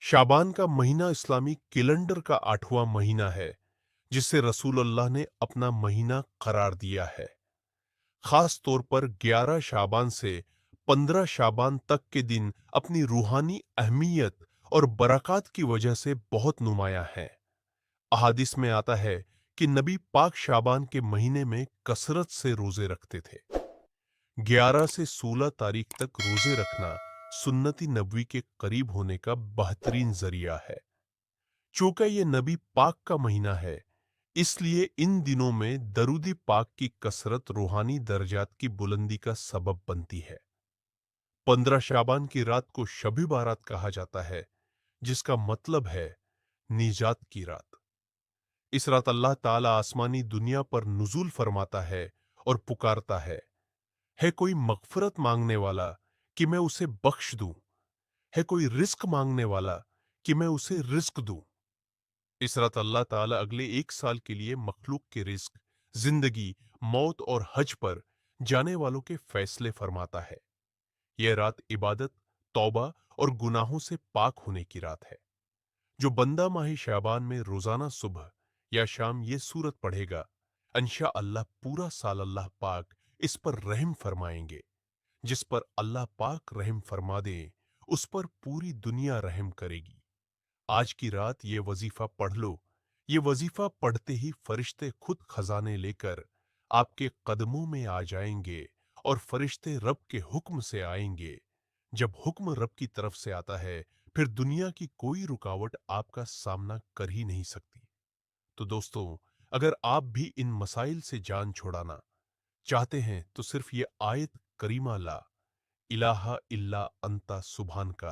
शाबान का महीना इस्लामी कैलेंडर का 8वां महीना है, जिसे रसूल अल्लाह ने अपना महीना करार दिया है। खास तौर पर 11 शाबान से 15 शाबान तक के दिन अपनी रूहानी अहमियत और बरक़ात की वजह से बहुत नुमायां हैं। अहादीस में आता है कि नबी पाक शाबान के महीने में कसरत से रोजे रखते थे। 11 से 16 तारीख तक रोजे रखना सुन्नती नबवी के करीब होने का बेहतरीन जरिया है। चूंकि ये नबी पाक का महीना है, इसलिए इन दिनों में दरूदी पाक की कसरत रूहानी दर्जात की बुलंदी का सबब बनती है। 15 शाबान की रात को शबी बारात कहा जाता है, जिसका मतलब है निजात की रात। इस रात अल्लाह ताला आसमानी दुनिया पर नुज़ूल फरमाता है और पुकारता है कोई मगफरत मांगने वाला कि मैं उसे बख्श दूं, है कोई रिस्क मांगने वाला कि मैं उसे रिस्क दूं। इस रात अल्लाह ताला अगले 1 साल के लिए मखलूक के रिस्क, जिंदगी, मौत और हज पर जाने वालों के फैसले फरमाता है। यह रात इबादत, तौबा और गुनाहों से पाक होने की रात है। जो बंदा माही शाबान में रोजाना सुबह या शाम ये सूरत पढ़ेगा, इंशा अल्लाह पूरा साल अल्लाह पाक इस पर रहम फरमाएंगे। जिस पर अल्लाह पाक रहम फरमा दे, उस पर पूरी दुनिया रहम करेगी। आज की रात ये वजीफा पढ़ लो। ये वजीफा पढ़ते ही फरिश्ते खुद खजाने लेकर आपके कदमों में आ जाएंगे और फरिश्ते रब के हुक्म से आएंगे। जब हुक्म रब की तरफ से आता है, फिर दुनिया की कोई रुकावट आपका सामना कर ही नहीं सकती। तो दोस्तों, अगर आप भी इन मसाइल से जान छुड़ाना चाहते हैं, तो सिर्फ ये आयत करीमा ला इलाहा इल्ला अंता सुभान का